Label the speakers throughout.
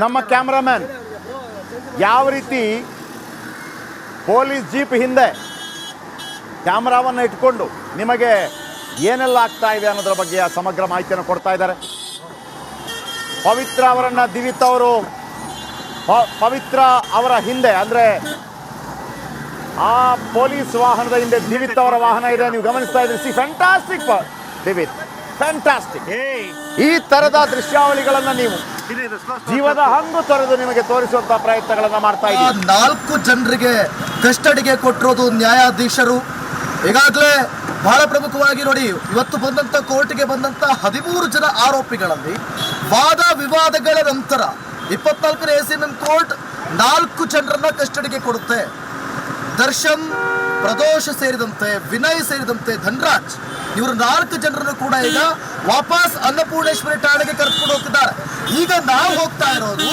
Speaker 1: ನಮ್ಮ ಕ್ಯಾಮ್ರಾಮ್ಯಾನ್ ಯಾವ ರೀತಿ ಪೊಲೀಸ್ ಜೀಪ್ ಹಿಂದೆ ಕ್ಯಾಮ್ರಾವನ್ನು ಇಟ್ಕೊಂಡು ನಿಮಗೆ ಏನೆಲ್ಲ ಆಗ್ತಾ ಇದೆ ಅನ್ನೋದ್ರ ಬಗ್ಗೆ ಸಮಗ್ರ ಮಾಹಿತಿಯನ್ನು ಕೊಡ್ತಾ ಇದ್ದಾರೆ. ಪವಿತ್ರ ಅವರನ್ನು ದಿವಿತ್ ಅವರು ಪವಿತ್ರ ಅವರ ಹಿಂದೆ ಅಂದರೆ ಆ ಪೊಲೀಸ್ ವಾಹನದ ಹಿಂದೆ ದಿವಿತ್ ಅವರ ವಾಹನ ಇದೆ. ನೀವು ಗಮನಿಸ್ತಾ ಇದ್ದೀರಿ. See fantastic Divith, fantastic. ಈ ತರದ ದೃಶ್ಯಾವಳಿಗಳನ್ನ ನೀವು ಜೀವದ ಹಂಗು ತೊರೆದು ನಿಮಗೆ ತೋರಿಸುವಂತಹ ಪ್ರಯತ್ನಗಳನ್ನ ಮಾಡ್ತಾ ಇದ್ದೀವಿ.
Speaker 2: 4 ಜನರಿಗೆ ಕಸ್ಟಡಿಗೆ ಕೊಟ್ಟಿರೋದು ನ್ಯಾಯಾಧೀಶರು. ಈಗಾಗಲೇ ಬಹಳ ಪ್ರಮುಖವಾಗಿ ನೋಡಿ, ಇವತ್ತು ಬಂದಂತ ಕೋರ್ಟ್ಗೆ ಬಂದಂತ 13 ಜನ ಆರೋಪಿಗಳಲ್ಲಿ ವಾದ ವಿವಾದಗಳ ನಂತರ 24ನೇ ACMM ಕೋರ್ಟ್ 4 ಜನರನ್ನ ಕಸ್ಟಡಿಗೆ ಕೊಡುತ್ತೆ. ದರ್ಶನ್, ಪ್ರದೋಷ್ ಸೇರಿದಂತೆ, ವಿನಯ್ ಸೇರಿದಂತೆ ಧನ್ರಾಜ್, ಇವರು 4 ಜನರನ್ನು ಕೂಡ ಈಗ ವಾಪಸ್ ಅನ್ನಪೂರ್ಣೇಶ್ವರಿ ಠಾಣೆಗೆ ಕರೆದುಕೊಂಡು ಹೋಗ್ತಿದ್ದಾರೆ. ಈಗ ನಾವು ಹೋಗ್ತಾ ಇರೋದು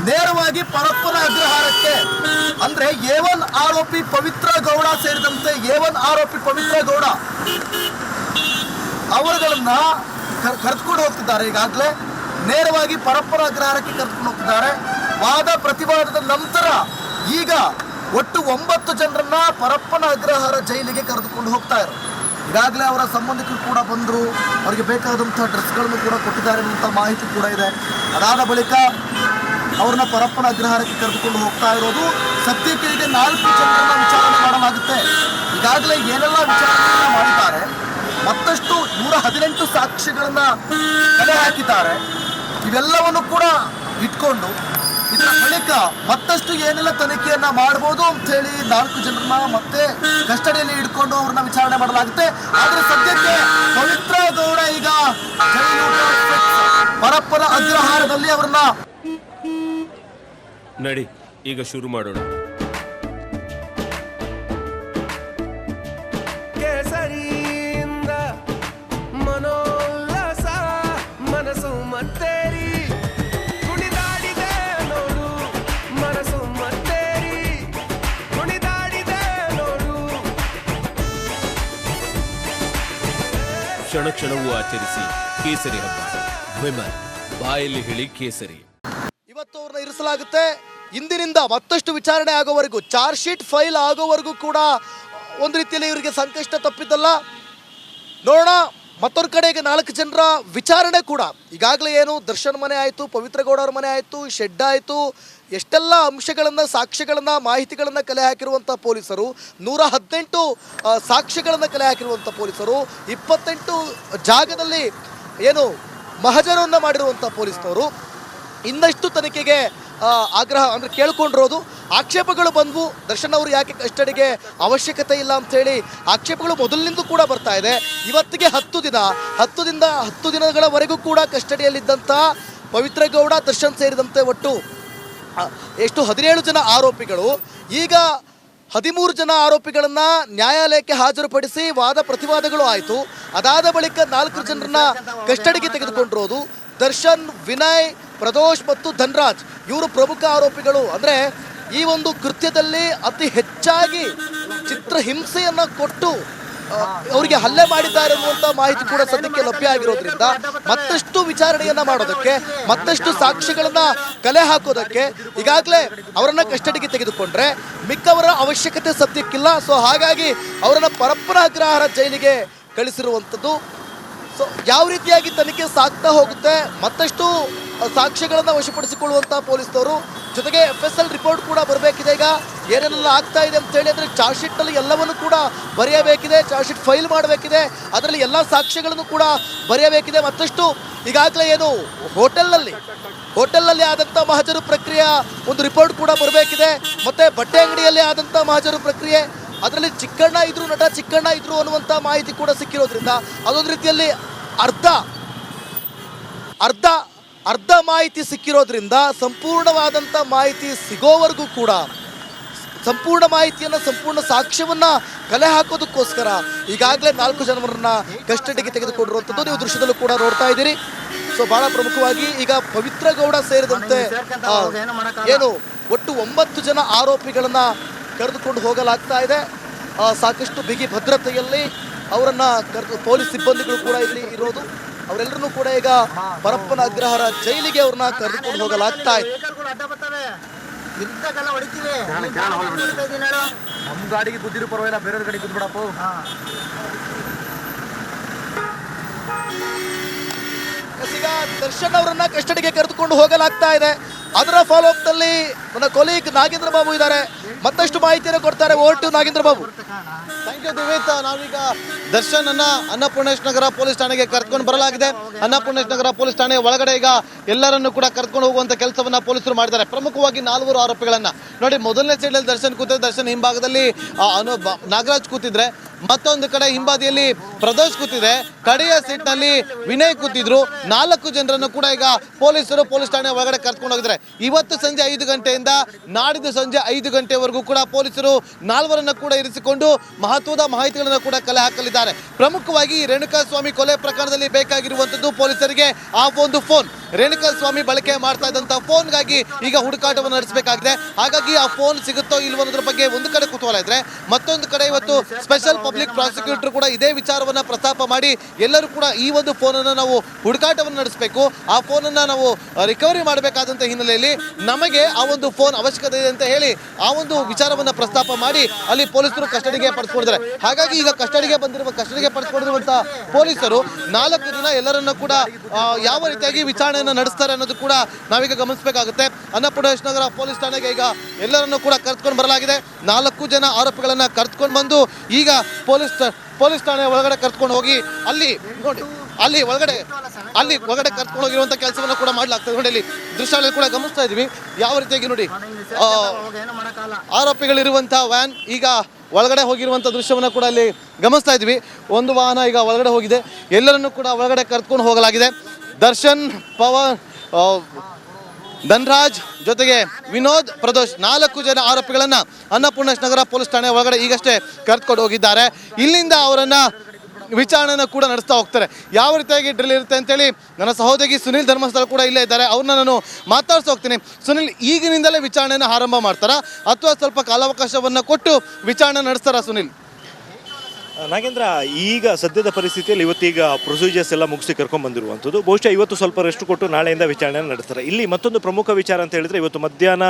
Speaker 2: ನೇರವಾಗಿ ಪರಪ್ಪನ ಅಗ್ರಹಾರಕ್ಕೆ. ಅಂದ್ರೆ A1 ಆರೋಪಿ ಪವಿತ್ರ ಗೌಡ ಸೇರಿದಂತೆ A1 ಆರೋಪಿ ಪವಿತ್ರ ಗೌಡ ಅವರುಗಳನ್ನ ಕರೆದುಕೊಂಡು ಹೋಗ್ತಿದ್ದಾರೆ. ಈಗಾಗಲೇ ನೇರವಾಗಿ ಪರಪ್ಪನ ಅಗ್ರಹಾರಕ್ಕೆ ಕರೆದುಕೊಂಡು ಹೋಗ್ತಿದ್ದಾರೆ. ವಾದ ಪ್ರತಿವಾದದ ನಂತರ ಈಗ ಒಟ್ಟು 9 ಜನರನ್ನ ಪರಪ್ಪನ ಅಗ್ರಹಾರ ಜೈಲಿಗೆ ಕರೆದುಕೊಂಡು ಹೋಗ್ತಾ ಇದ್ದಾರೆ. ಈಗಾಗಲೇ ಅವರ ಸಂಬಂಧಿಕರು ಕೂಡ ಬಂದರು, ಅವರಿಗೆ ಬೇಕಾದಂತಹ ಡ್ರೆಸ್ಗಳನ್ನು ಕೂಡ ಕೊಟ್ಟಿದ್ದಾರೆ ಅನ್ನುವಂಥ ಮಾಹಿತಿ ಕೂಡ ಇದೆ. ಅದಾದ ಬಳಿಕ ಅವ್ರನ್ನ ಪರಪ್ಪನ ಅಗ್ರಹಾರಕ್ಕೆ ಕರೆದುಕೊಂಡು ಹೋಗ್ತಾ ಇರೋದು. ಸದ್ಯಕ್ಕೆ ಈಗ 4 ಜನರನ್ನ ವಿಚಾರಣೆ ಮಾಡಲಾಗುತ್ತೆ. ಈಗಾಗಲೇ ಏನೆಲ್ಲ ವಿಚಾರಣೆಯನ್ನ ಮಾಡಿದ್ದಾರೆ, ಮತ್ತಷ್ಟು 118 ಸಾಕ್ಷಿಗಳನ್ನ ಕಲೆ ಹಾಕಿದ್ದಾರೆ. ಇವೆಲ್ಲವನ್ನು ಕೂಡ ಇಟ್ಕೊಂಡು ಇದರ ಬಳಿಕ ಮತ್ತಷ್ಟು ಏನೆಲ್ಲ ತನಿಖೆಯನ್ನ ಮಾಡಬಹುದು ಅಂತ ಹೇಳಿ 4 ಜನರನ್ನ ಮತ್ತೆ ಕಸ್ಟಡಿಯಲ್ಲಿ ಇಟ್ಕೊಂಡು ಅವ್ರನ್ನ ವಿಚಾರಣೆ ಮಾಡಲಾಗುತ್ತೆ. ಆದ್ರೆ ಸದ್ಯಕ್ಕೆ ಪವಿತ್ರ ಗೌಡ ಈಗ ಪರಪ್ಪನ ಅಗ್ರಹಾರದಲ್ಲಿ ಅವರನ್ನ
Speaker 3: ನಡಿ ಈಗ ಶುರು ಮಾಡೋಣ. ಕೇಸರಿಯಿಂದ ಮನೋಲ್ಲಾಸ ಮನಸ್ಸು ಮತ್ತೇರಿ ಕುಣಿದಾಡಿದೆ ನೋಡು, ಮನಸ್ಸು ಮತ್ತೇರಿ ಕುಣಿದಾಡಿದೆ ನೋಡು. ಕ್ಷಣ ಕ್ಷಣವೂ ಆಚರಿಸಿ ಕೇಸರಿ ಹಬ್ಬ. ವಿಮಲ್ ಬಾಯಲ್ಲಿ ಹೇಳಿ ಕೇಸರಿ.
Speaker 2: ಇವತ್ತು ಅವ್ರನ್ನ ಇರಿಸಲಾಗುತ್ತೆ. ಇಂದಿನಿಂದ ಮತ್ತಷ್ಟು ವಿಚಾರಣೆ ಆಗೋವರೆಗೂ, ಚಾರ್ಜ್ ಶೀಟ್ ಫೈಲ್ ಆಗೋವರೆಗೂ ಕೂಡ ಒಂದು ರೀತಿಯಲ್ಲಿ ಇವರಿಗೆ ಸಂಕಷ್ಟ ತಪ್ಪಿದ್ದಲ್ಲ. ನೋಡೋಣ. ಮತ್ತೊಂದು ಕಡೆಗೆ 4 ಜನರ ವಿಚಾರಣೆ ಕೂಡ ಈಗಾಗಲೇ ಏನು ದರ್ಶನ್ ಮನೆ ಆಯಿತು, ಪವಿತ್ರ ಗೌಡ ಅವ್ರ ಮನೆ ಆಯಿತು, ಶೆಡ್ ಆಯಿತು, ಎಷ್ಟೆಲ್ಲ ಅಂಶಗಳನ್ನು, ಸಾಕ್ಷ್ಯಗಳನ್ನು, ಮಾಹಿತಿಗಳನ್ನು ಕಲೆ ಹಾಕಿರುವಂಥ ಪೊಲೀಸರು, 118 ಸಾಕ್ಷ್ಯಗಳನ್ನು ಕಲೆ ಹಾಕಿರುವಂಥ ಪೊಲೀಸರು, 28 ಜಾಗದಲ್ಲಿ ಏನು ಮಹಜರವನ್ನು ಮಾಡಿರುವಂಥ ಪೊಲೀಸ್ನವರು ಇನ್ನಷ್ಟು ತನಿಖೆಗೆ ಆಗ್ರಹ ಅಂದರೆ ಕೇಳ್ಕೊಂಡಿರೋದು. ಆಕ್ಷೇಪಗಳು ಬಂದವು. ದರ್ಶನ್ ಅವರು ಯಾಕೆ ಕಸ್ಟಡಿಗೆ ಅವಶ್ಯಕತೆ ಇಲ್ಲ ಅಂಥೇಳಿ ಆಕ್ಷೇಪಗಳು ಮೊದಲಿನಿಂದ ಕೂಡ ಬರ್ತಾ ಇದೆ. ಇವತ್ತಿಗೆ 10 ದಿನಗಳವರೆಗೂ ಕೂಡ ಕಸ್ಟಡಿಯಲ್ಲಿದ್ದಂಥ ಪವಿತ್ರ ಗೌಡ, ದರ್ಶನ್ ಸೇರಿದಂತೆ ಒಟ್ಟು ಎಷ್ಟು 17 ಜನ ಆರೋಪಿಗಳು ಈಗ 13 ಜನ ಆರೋಪಿಗಳನ್ನು ನ್ಯಾಯಾಲಯಕ್ಕೆ ಹಾಜರುಪಡಿಸಿ ವಾದ ಪ್ರತಿವಾದಗಳು ಆಯಿತು. ಅದಾದ ಬಳಿಕ 4 ಜನರನ್ನ ಕಸ್ಟಡಿಗೆ ತೆಗೆದುಕೊಂಡಿರೋದು. ದರ್ಶನ್, ವಿನಯ್, ಪ್ರದೋಷ್ ಮತ್ತು ಧನ್ರಾಜ್ ಇವರು ಪ್ರಮುಖ ಆರೋಪಿಗಳು. ಅಂದರೆ ಈ ಒಂದು ಕೃತ್ಯದಲ್ಲಿ ಅತಿ ಹೆಚ್ಚಾಗಿ ಚಿತ್ರಹಿಂಸೆಯನ್ನು ಕೊಟ್ಟು ಅವರಿಗೆ ಹಲ್ಲೆ ಮಾಡಿದ್ದಾರೆ ಅನ್ನುವಂಥ ಮಾಹಿತಿ ಕೂಡ ಸದ್ಯಕ್ಕೆ ಲಭ್ಯ ಆಗಿರೋದ್ರಿಂದ ಮತ್ತಷ್ಟು ವಿಚಾರಣೆಯನ್ನು ಮಾಡೋದಕ್ಕೆ, ಮತ್ತಷ್ಟು ಸಾಕ್ಷ್ಯಗಳನ್ನು ಕಲೆ ಹಾಕೋದಕ್ಕೆ ಈಗಾಗಲೇ ಅವರನ್ನು ಕಸ್ಟಡಿಗೆ ತೆಗೆದುಕೊಂಡ್ರೆ ಮಿಕ್ಕವರ ಅವಶ್ಯಕತೆ ಸದ್ಯಕ್ಕಿಲ್ಲ. ಸೊ ಹಾಗಾಗಿ ಅವರನ್ನು ಪರಪ್ಪನ ಅಗ್ರಹಾರ ಜೈಲಿಗೆ ಕಳಿಸಿರುವಂಥದ್ದು. ಸೊ ಯಾವ ರೀತಿಯಾಗಿ ತನಿಖೆ ಸಾಗ್ತಾ ಹೋಗುತ್ತೆ, ಮತ್ತಷ್ಟು ಸಾಕ್ಷ್ಯಗಳನ್ನು ವಶಪಡಿಸಿಕೊಳ್ಳುವಂಥ ಪೊಲೀಸ್ನವರು, ಜೊತೆಗೆ FSL ರಿಪೋರ್ಟ್ ಕೂಡ ಬರಬೇಕಿದೆ. ಈಗ ಏನೇನೆಲ್ಲ ಆಗ್ತಾ ಇದೆ ಅಂತ ಹೇಳಿ ಅಂದರೆ ಚಾರ್ಜ್ ಶೀಟ್ನಲ್ಲಿ ಎಲ್ಲವನ್ನು ಕೂಡ ಬರೆಯಬೇಕಿದೆ, ಚಾರ್ಜ್ ಶೀಟ್ ಫೈಲ್ ಮಾಡಬೇಕಿದೆ, ಅದರಲ್ಲಿ ಎಲ್ಲ ಸಾಕ್ಷ್ಯಗಳನ್ನು ಕೂಡ ಬರೆಯಬೇಕಿದೆ. ಮತ್ತಷ್ಟು ಈಗಾಗಲೇ ಏನು ಹೋಟೆಲ್ನಲ್ಲಿ ಆದಂಥ ಮಹಜರು ಪ್ರಕ್ರಿಯೆ ಒಂದು ರಿಪೋರ್ಟ್ ಕೂಡ ಬರಬೇಕಿದೆ. ಮತ್ತು ಬಟ್ಟೆ ಅಂಗಡಿಯಲ್ಲಿ ಆದಂಥ ಮಹಜರು ಪ್ರಕ್ರಿಯೆ, ಅದರಲ್ಲಿ ಚಿಕ್ಕಣ್ಣ ಇದ್ರು, ನಟ ಚಿಕ್ಕಣ್ಣ ಇದ್ರು ಅನ್ನುವಂಥ ಮಾಹಿತಿ ಕೂಡ ಸಿಕ್ಕಿರೋದ್ರಿಂದ ಅದೊಂದು ರೀತಿಯಲ್ಲಿ ಅರ್ಧ ಮಾಹಿತಿ ಸಿಕ್ಕಿರೋದ್ರಿಂದ ಸಂಪೂರ್ಣವಾದಂಥ ಮಾಹಿತಿ ಸಿಗೋವರೆಗೂ ಕೂಡ ಸಂಪೂರ್ಣ ಮಾಹಿತಿಯನ್ನು, ಸಂಪೂರ್ಣ ಸಾಕ್ಷ್ಯವನ್ನು ಕಲೆ ಹಾಕೋದಕ್ಕೋಸ್ಕರ ಈಗಾಗಲೇ 4 ಜನರನ್ನ ಕಸ್ಟಡಿಗೆ ತೆಗೆದುಕೊಂಡಿರುವಂಥದ್ದು ನೀವು ದೃಶ್ಯದಲ್ಲೂ ಕೂಡ ನೋಡ್ತಾ ಇದ್ದೀರಿ. ಸೊ ಬಹಳ ಪ್ರಮುಖವಾಗಿ ಈಗ ಪವಿತ್ರ ಗೌಡ ಸೇರಿದಂತೆ ಏನು ಒಟ್ಟು 9 ಜನ ಆರೋಪಿಗಳನ್ನು ಕರೆದುಕೊಂಡು ಹೋಗಲಾಗ್ತಾ ಇದೆ. ಸಾಕಷ್ಟು ಬಿಗಿ ಭದ್ರತೆಯಲ್ಲಿ ಅವರನ್ನು ಪೊಲೀಸ್ ಸಿಬ್ಬಂದಿಗಳು ಕೂಡ ಇಲ್ಲಿ ಇರೋದು. ಅವರೆಲ್ಲರೂ ಕೂಡ ಈಗ ಪರಪ್ಪನ ಅಗ್ರಹಾರ ಜೈಲಿಗೆ ಅವ್ರನ್ನ ಕರೆದುಕೊಂಡು ಹೋಗಲಾಗ್ತಾ ಇದೆ.
Speaker 4: ನಮ್ಮ ಗಾಡಿಗೆ ಗುದ್ದಿರು ಪರವಾಗಿಲ್ಲ, ಬೇರೆ ಗಾಡಿ ಗುದ್ಬಿಡಪ್ಪ.
Speaker 2: ಈಗ ದರ್ಶನ್ ಅವರನ್ನ ಕಸ್ಟಡಿಗೆ ಕರೆದುಕೊಂಡು ಹೋಗಲಾಗ್ತಾ ಇದೆ. ಅದರ ಫಾಲೋ ಅಪ್ ನಲ್ಲಿ ನನ್ನ ಕೊಲೀಗ್ ನಾಗೇಂದ್ರ ಬಾಬು ಇದ್ದಾರೆ, ಮತ್ತಷ್ಟು ಮಾಹಿತಿಯನ್ನು ಕೊಡ್ತಾರೆ. Over to Nagendra Babu.
Speaker 5: Thank you Divith. ನಾವೀಗ ದರ್ಶನ್ ಅನ್ನ ಅನ್ನಪೂರ್ಣೇಶ್ ನಗರ ಪೊಲೀಸ್ ಠಾಣೆಗೆ ಕರ್ಕೊಂಡು ಬರಲಾಗಿದೆ. ಅನ್ನಪೂರ್ಣೇಶ್ ನಗರ ಪೊಲೀಸ್ ಠಾಣೆ ಒಳಗಡೆ ಈಗ ಎಲ್ಲರನ್ನು ಕೂಡ ಕರ್ಕೊಂಡು ಹೋಗುವಂತ ಕೆಲಸವನ್ನ ಪೊಲೀಸರು ಮಾಡಿದ್ದಾರೆ. ಪ್ರಮುಖವಾಗಿ 4 ಆರೋಪಿಗಳನ್ನ ನೋಡಿ. ಮೊದಲನೇ ಸೈಡಲ್ಲಿ ದರ್ಶನ್ ಕೂತಿದ್ರೆ, ದರ್ಶನ್ ಹಿಂಭಾಗದಲ್ಲಿ ನಾಗರಾಜ್ ಕೂತಿದ್ರೆ, ಮತ್ತೊಂದು ಕಡೆ ಹಿಂಬಾದಿಯಲ್ಲಿ ಪ್ರದೋಷ್ ಕೂತಿದೆ, ಕಡೆಯ ಸೀಟ್ ನಲ್ಲಿ ವಿನಯ್ ಕೂತಿದ್ರು. 4 ಜನರನ್ನು ಕೂಡ ಈಗ ಪೊಲೀಸರು ಪೊಲೀಸ್ ಠಾಣೆ ಒಳಗಡೆ ಕರ್ಕೊಂಡು ಹೋಗಿದ್ದಾರೆ. ಇವತ್ತು ಸಂಜೆ 5 ಗಂಟೆಯಿಂದ ನಾಡಿದ್ದು ಸಂಜೆ 5 ಗಂಟೆವರೆಗೂ ಕೂಡ ಪೊಲೀಸರು 4 ಕೂಡ ಇರಿಸಿಕೊಂಡು ಮಹತ್ವದ ಮಾಹಿತಿಗಳನ್ನು ಕೂಡ ಕಲೆ ಹಾಕಲಿದ್ದಾರೆ. ಪ್ರಮುಖವಾಗಿ ರೇಣುಕಾಸ್ವಾಮಿ ಕೊಲೆ ಪ್ರಕರಣದಲ್ಲಿ ಬೇಕಾಗಿರುವಂತದ್ದು ಪೊಲೀಸರಿಗೆ ಆ ಒಂದು ಫೋನ್. ರೇಣುಕಾಸ್ವಾಮಿ ಬಳಕೆ ಮಾಡ್ತಾ ಇದ್ದಂತ ಫೋನ್ಗಾಗಿ ಈಗ ಹುಡುಕಾಟವನ್ನು ನಡೆಸಬೇಕಾಗಿದೆ. ಹಾಗಾಗಿ ಆ ಫೋನ್ ಸಿಗುತ್ತೋ ಇಲ್ವೋ ಅನ್ನೋದ್ರ ಬಗ್ಗೆ ಒಂದು ಕಡೆ ಕುತೂಹಲ ಇದ್ರೆ, ಮತ್ತೊಂದು ಕಡೆ ಇವತ್ತು ಸ್ಪೆಷಲ್ ಪಬ್ಲಿಕ್ ಪ್ರಾಸಿಕ್ಯೂಟರ್ ಕೂಡ ಇದೇ ವಿಚಾರವನ್ನ ಪ್ರಸ್ತಾಪ ಮಾಡಿ ಎಲ್ಲರೂ ಕೂಡ ಈ ಒಂದು ಫೋನ್ ಅನ್ನು ನಾವು ಹುಡುಕಾಟವನ್ನು ನಡೆಸಬೇಕು, ಆ ಫೋನ್ ಅನ್ನ ನಾವು ರಿಕವರಿ ಮಾಡಬೇಕಾದಂತ ಹಿನ್ನೆಲೆಯಲ್ಲಿ ನಮಗೆ ಆ ಒಂದು ಫೋನ್ ಅವಶ್ಯಕತೆ ಇದೆ ಅಂತ ಹೇಳಿ ಆ ಒಂದು ವಿಚಾರವನ್ನ ಪ್ರಸ್ತಾಪ ಮಾಡಿ ಅಲ್ಲಿ ಪೊಲೀಸರು ಕಸ್ಟಡಿಗೆ ಪಡೆದುಕೊಂಡಿದ್ದಾರೆ. ಹಾಗಾಗಿ ಈಗ ಕಸ್ಟಡಿಗೆ ಪಡೆದುಕೊಂಡಿರುವಂತಹ ಪೊಲೀಸರು 4 ದಿನ ಎಲ್ಲರನ್ನ ಕೂಡ ಯಾವ ರೀತಿಯಾಗಿ ವಿಚಾರಣೆಯನ್ನು ನಡೆಸ್ತಾರೆ ಅನ್ನೋದು ಕೂಡ ನಾವೀಗ ಗಮನಿಸಬೇಕಾಗುತ್ತೆ. ಅನ್ನಪೂರ್ಣೇಶ್ ನಗರ ಪೊಲೀಸ್ ಠಾಣೆಗೆ ಈಗ ಎಲ್ಲರನ್ನು ಕೂಡ ಕರೆದುಕೊಂಡು ಬರಲಾಗಿದೆ. 4 ಜನ ಆರೋಪಿಗಳನ್ನ ಕರೆದುಕೊಂಡು ಬಂದು ಈಗ ಪೊಲೀಸ್ ಠಾಣೆ ಒಳಗಡೆ ಕರ್ಕೊಂಡು ಹೋಗಿ ಅಲ್ಲಿ ಒಳಗಡೆ ಕರ್ಕೊಂಡು ಹೋಗಿರುವಂತ ಕೆಲಸವನ್ನು ಕೂಡ ಮಾಡಲಾಗ್ತದೆ. ನೋಡಿ, ಇಲ್ಲಿ ದೃಶ್ಯಗಳಲ್ಲಿ ಕೂಡ ಗಮನಿಸ್ತಾ ಇದೀವಿ ಯಾವ ರೀತಿಯಾಗಿ ನೋಡಿ ಆರೋಪಿಗಳಿರುವಂತಹ ವ್ಯಾನ್ ಈಗ ಒಳಗಡೆ ಹೋಗಿರುವಂಥ ದೃಶ್ಯವನ್ನು ಕೂಡ ಅಲ್ಲಿ ಗಮನಿಸ್ತಾ ಇದ್ವಿ. ಒಂದು ವಾಹನ ಈಗ ಒಳಗಡೆ ಹೋಗಿದೆ, ಎಲ್ಲರನ್ನು ಕೂಡ ಒಳಗಡೆ ಕರ್ಕೊಂಡು ಹೋಗಲಾಗಿದೆ. ದರ್ಶನ್, ಪವನ್, ಧನ್ರಾಜ್ ಜೊತೆಗೆ ವಿನೋದ್, ಪ್ರದೋಷ್ 4 ಜನ ಆರೋಪಿಗಳನ್ನ ಅನ್ನಪೂರ್ಣೇಶ್ ನಗರ ಪೊಲೀಸ್ ಠಾಣೆ ಒಳಗಡೆ ಈಗಷ್ಟೇ ಕರೆದುಕೊಂಡು ಹೋಗಿದ್ದಾರೆ. ಇಲ್ಲಿಂದ ಅವರನ್ನ ವಿಚಾರಣೆಯನ್ನು ಕೂಡ ನಡೆಸ್ತಾ ಹೋಗ್ತಾರೆ. ಯಾವ ರೀತಿಯಾಗಿ ಡ್ರಿಲ್ ಇರುತ್ತೆ ಅಂತೇಳಿ ನನ್ನ ಸಹೋದರಿ ಸುನಿಲ್ ಧರ್ಮಸ್ಥಳ ಕೂಡ ಇಲ್ಲೇ ಇದ್ದಾರೆ, ಅವ್ರನ್ನ ನಾನು ಮಾತಾಡ್ಸಿ ಹೋಗ್ತೀನಿ. ಸುನಿಲ್, ಈಗಿನಿಂದಲೇ ವಿಚಾರಣೆಯನ್ನು ಆರಂಭ ಮಾಡ್ತಾರಾ ಅಥವಾ ಸ್ವಲ್ಪ ಕಾಲಾವಕಾಶವನ್ನು ಕೊಟ್ಟು ವಿಚಾರಣೆ ನಡೆಸ್ತಾರಾ ಸುನಿಲ್?
Speaker 6: ನಾಗೇಂದ್ರ, ಈಗ ಸದ್ಯದ ಪರಿಸ್ಥಿತಿಯಲ್ಲಿ ಇವತ್ತೀಗ ಪ್ರೊಸೀಜರ್ಸ್ ಎಲ್ಲ ಮುಗಿಸಿ ಕರ್ಕೊಂಡು ಬಂದಿರುವಂಥದ್ದು. ಬಹುಶಃ ಇವತ್ತು ಸ್ವಲ್ಪ ರೆಸ್ಟ್ ಕೊಟ್ಟು ನಾಳೆಯಿಂದ ವಿಚಾರಣೆ ನಡೆಸ್ತಾರೆ. ಇಲ್ಲಿ ಮತ್ತೊಂದು ಪ್ರಮುಖ ವಿಚಾರ ಅಂತ ಹೇಳಿದ್ರೆ, ಇವತ್ತು ಮಧ್ಯಾಹ್ನ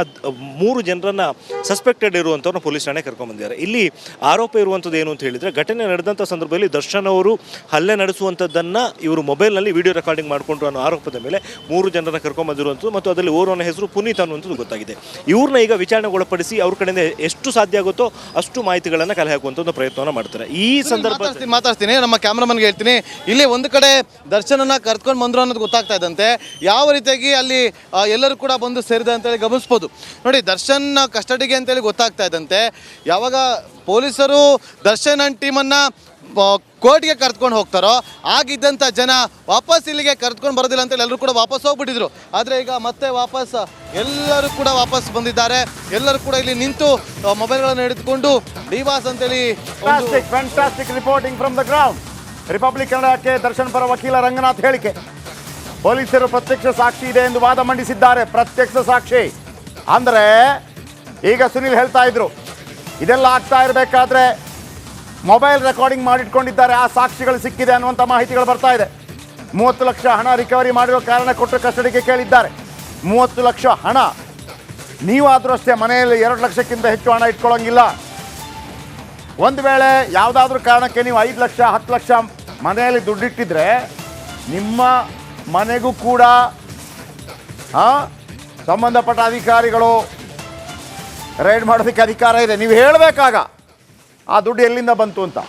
Speaker 6: 3 ಜನರನ್ನ ಸಸ್ಪೆಕ್ಟೆಡ್ ಇರುವಂಥವ್ರನ್ನ ಪೊಲೀಸ್ ಠಾಣೆ ಕರ್ಕೊಂಡು ಬಂದಿದ್ದಾರೆ. ಇಲ್ಲಿ ಆರೋಪ ಇರುವಂಥದ್ದು ಏನು ಅಂತ ಹೇಳಿದ್ರೆ, ಘಟನೆ ನಡೆದಂಥ ಸಂದರ್ಭದಲ್ಲಿ ದರ್ಶನ್ ಅವರು ಹಲ್ಲೆ ನಡೆಸುವಂಥದ್ದನ್ನು ಇವರು ಮೊಬೈಲ್ನಲ್ಲಿ ವಿಡಿಯೋ ರೆಕಾರ್ಡಿಂಗ್ ಮಾಡಿಕೊಂಡ್ರು ಅನ್ನೋ ಆರೋಪದ ಮೇಲೆ 3 ಜನರನ್ನ ಕರ್ಕೊಂಡು ಬಂದಿರುವಂಥದ್ದು ಮತ್ತು ಅದರಲ್ಲಿ ಓರ್ವನ ಹೆಸರು ಪುನೀತ್ ಅನ್ನುವಂಥದ್ದು ಗೊತ್ತಾಗಿದೆ. ಇವ್ರನ್ನ ಈಗ ವಿಚಾರಣೆಗೊಳಪಡಿಸಿ ಅವ್ರ ಕಡೆಯಿಂದ ಎಷ್ಟು ಸಾಧ್ಯ ಆಗುತ್ತೋ ಅಷ್ಟು ಮಾಹಿತಿಗಳನ್ನು ಕಲೆ ಹಾಕುವಂಥ ಒಂದು ಪ್ರಯತ್ನವನ್ನು ಮಾಡ್ತಾರೆ. ಈ
Speaker 5: ಮಾತಾಡ್ತೀನಿ, ನಮ್ಮ ಕ್ಯಾಮ್ರಾಮನ್ಗೆ ಹೇಳ್ತೀನಿ. ಇಲ್ಲಿ ಒಂದು ಕಡೆ ದರ್ಶನನ್ನ ಕರ್ಕೊಂಡು ಬಂದ್ರು ಅನ್ನೋದು ಗೊತ್ತಾಗ್ತಾ ಇದ್ದಂತೆ ಯಾವ ರೀತಿಯಾಗಿ ಅಲ್ಲಿ ಎಲ್ಲರೂ ಕೂಡ ಬಂದು ಸೇರಿದೆ ಅಂತೇಳಿ ಗಮನಿಸ್ಬೋದು. ನೋಡಿ, ದರ್ಶನ್ ಕಸ್ಟಡಿಗೆ ಅಂತೇಳಿ ಗೊತ್ತಾಗ್ತಾ ಇದ್ದಂತೆ ಯಾವಾಗ ಪೊಲೀಸರು ದರ್ಶನ್ ಅಂಡ್ ಟೀಮನ್ನ ಕೋರ್ಟ್ಗೆ ಕರ್ಕೊಂಡು ಹೋಗ್ತಾರೋ ಆಗಿದ್ದಂಥ ಜನ ವಾಪಸ್ ಇಲ್ಲಿಗೆ ಕರ್ಕೊಂಡು ಬರೋದಿಲ್ಲ ಅಂತೇಳಿ ಎಲ್ಲರೂ ಕೂಡ ವಾಪಸ್ ಹೋಗ್ಬಿಟ್ಟಿದ್ರು. ಆದರೆ ಈಗ ಮತ್ತೆ ಎಲ್ಲರೂ ಕೂಡ ವಾಪಸ್ ಬಂದಿದ್ದಾರೆ. ಎಲ್ಲರೂ ಕೂಡ ಇಲ್ಲಿ ನಿಂತು ಮೊಬೈಲ್ಗಳನ್ನು ಹಿಡಿದುಕೊಂಡು ಡಿವಾಸ್ ಅಂತೇಳಿ
Speaker 1: fantastic reporting from the ground. Republic ಕನ್ನಡಕ್ಕೆ ದರ್ಶನ್ ಪರ ವಕೀಲ ರಂಗನಾಥ್ ಹೇಳಿಕೆ. ಪೊಲೀಸರು ಪ್ರತ್ಯಕ್ಷ ಸಾಕ್ಷಿ ಇದೆ ಎಂದು ವಾದ ಮಂಡಿಸಿದ್ದಾರೆ. ಪ್ರತ್ಯಕ್ಷ ಸಾಕ್ಷಿ ಅಂದರೆ ಈಗ ಸುನಿಲ್ ಹೇಳ್ತಾ ಇದ್ರು, ಇದೆಲ್ಲ ಆಗ್ತಾ ಇರಬೇಕಾದ್ರೆ ಮೊಬೈಲ್ ರೆಕಾರ್ಡಿಂಗ್ ಮಾಡಿಟ್ಕೊಂಡಿದ್ದಾರೆ, ಆ ಸಾಕ್ಷಿಗಳು ಸಿಕ್ಕಿದೆ ಅನ್ನುವಂಥ ಮಾಹಿತಿಗಳು ಬರ್ತಾ ಇದೆ. 30 ಲಕ್ಷ ಹಣ ರಿಕವರಿ ಮಾಡಿರೋ ಕಾರಣ ಕೊಟ್ಟು ಕಸ್ಟಡಿಗೆ ಕೇಳಿದ್ದಾರೆ. 30 ಲಕ್ಷ ಹಣ, ನೀವಾದರೂ ಅಷ್ಟೇ ಮನೆಯಲ್ಲಿ 2 ಲಕ್ಷಕ್ಕಿಂತ ಹೆಚ್ಚು ಹಣ ಇಟ್ಕೊಳ್ಳೋಂಗಿಲ್ಲ. ಒಂದು ವೇಳೆ ಯಾವುದಾದ್ರೂ ಕಾರಣಕ್ಕೆ ನೀವು 5 ಲಕ್ಷ 10 ಲಕ್ಷ ಮನೆಯಲ್ಲಿ ದುಡ್ಡಿಟ್ಟಿದ್ರೆ ನಿಮ್ಮ ಮನೆಗೂ ಕೂಡ ಸಂಬಂಧಪಟ್ಟ ಅಧಿಕಾರಿಗಳು ರೈಡ್ ಮಾಡೋದಕ್ಕೆ ಅಧಿಕಾರ ಇದೆ. ನೀವು ಹೇಳಬೇಕಾಗ ಆ ದುಡ್ಡು ಎಲ್ಲಿಂದ ಬಂತು ಅಂತ.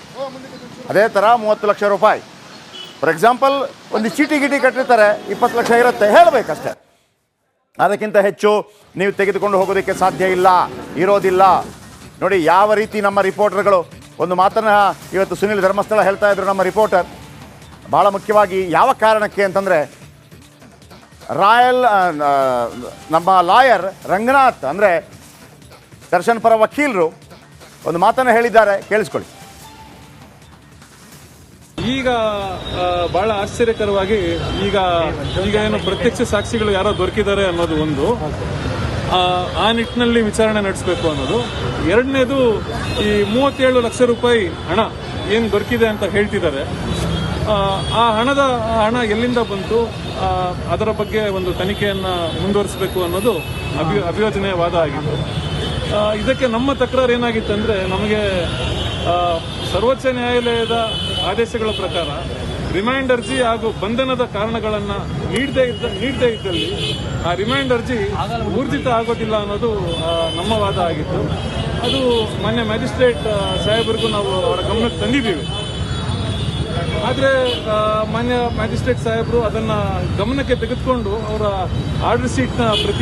Speaker 1: ಅದೇ ಥರ 30 ಲಕ್ಷ ರೂಪಾಯಿ ಫಾರ್ ಎಕ್ಸಾಂಪಲ್ ಒಂದು ಚೀಟಿ ಕಟ್ಟಿರ್ತಾರೆ, 20 ಲಕ್ಷ ಇರುತ್ತೆ, ಹೇಳಬೇಕಷ್ಟೆ. ಅದಕ್ಕಿಂತ ಹೆಚ್ಚು ನೀವು ತೆಗೆದುಕೊಂಡು ಹೋಗೋದಕ್ಕೆ ಸಾಧ್ಯ ಇಲ್ಲ, ಇರೋದಿಲ್ಲ. ನೋಡಿ ಯಾವ ರೀತಿ ನಮ್ಮ ರಿಪೋರ್ಟರ್ಗಳು ಒಂದು ಮಾತನ್ನು ಇವತ್ತು ಸುನಿಲ್ ಧರ್ಮಸ್ಥಳ ಹೇಳ್ತಾ ಇದ್ರು. ನಮ್ಮ ರಿಪೋರ್ಟರ್ ಭಾಳ ಮುಖ್ಯವಾಗಿ ಯಾವ ಕಾರಣಕ್ಕೆ ಅಂತಂದರೆ, ನಮ್ಮ ಲಾಯರ್ ರಂಗನಾಥ್ ಅಂದರೆ ದರ್ಶನ್ ಪರ ವಕೀಲರು ಒಂದು ಮಾತನ್ನು ಹೇಳಿದ್ದಾರೆ, ಕೇಳಿಸ್ಕೊಳ್ಳಿ.
Speaker 7: ಈಗ ಬಹಳ ಆಶ್ಚರ್ಯಕರವಾಗಿ ಈಗ ಏನು ಪ್ರತ್ಯಕ್ಷ ಸಾಕ್ಷಿಗಳು ಯಾರೋ ದೊರಕಿದ್ದಾರೆ ಅನ್ನೋದು ಒಂದು, ಆ ನಿಟ್ಟಿನಲ್ಲಿ ವಿಚಾರಣೆ ನಡೆಸಬೇಕು ಅನ್ನೋದು. ಎರಡನೇದು, ಈ 37 ಲಕ್ಷ ರೂಪಾಯಿ ಹಣ ಏನು ದೊರಕಿದೆ ಅಂತ ಹೇಳ್ತಿದ್ದಾರೆ, ಆ ಹಣ ಎಲ್ಲಿಂದ ಬಂತು, ಅದರ ಬಗ್ಗೆ ಒಂದು ತನಿಖೆಯನ್ನು ಮುಂದುವರಿಸಬೇಕು ಅನ್ನೋದು ಅಭಿಯೋಜನೆಯ ವಾದ ಆಗಿತ್ತು. ಇದಕ್ಕೆ ನಮ್ಮ ತಕರಾರು ಏನಾಗಿತ್ತು ಅಂದರೆ, ನಮಗೆ ಸರ್ವೋಚ್ಚ ನ್ಯಾಯಾಲಯದ ಆದೇಶಗಳ ಪ್ರಕಾರ ರಿಮೈಂಡ್ ಅರ್ಜಿ ಹಾಗೂ ಬಂಧನದ ಕಾರಣಗಳನ್ನು ನೀಡದೇ ಇದ್ದಲ್ಲಿ ಆ ರಿಮೈಂಡ್ ಅರ್ಜಿ ಊರ್ಜಿತ ಆಗೋದಿಲ್ಲ ಅನ್ನೋದು ನಮ್ಮ ವಾದ ಆಗಿತ್ತು. ಅದು ಮಾನ್ಯ ಮ್ಯಾಜಿಸ್ಟ್ರೇಟ್ ಸಾಹೇಬರಿಗೂ ನಾವು ಅವರ ಗಮನಕ್ಕೆ ತಂದಿದ್ದೀವಿ. ಆದರೆ ಮಾನ್ಯ ಮ್ಯಾಜಿಸ್ಟ್ರೇಟ್ ಸಾಹೇಬರು ಅದನ್ನು ಗಮನಕ್ಕೆ ತೆಗೆದುಕೊಂಡು ಅವರ ಆರ್ಡರ್ ಶೀಟ್ನ ಪ್ರತಿ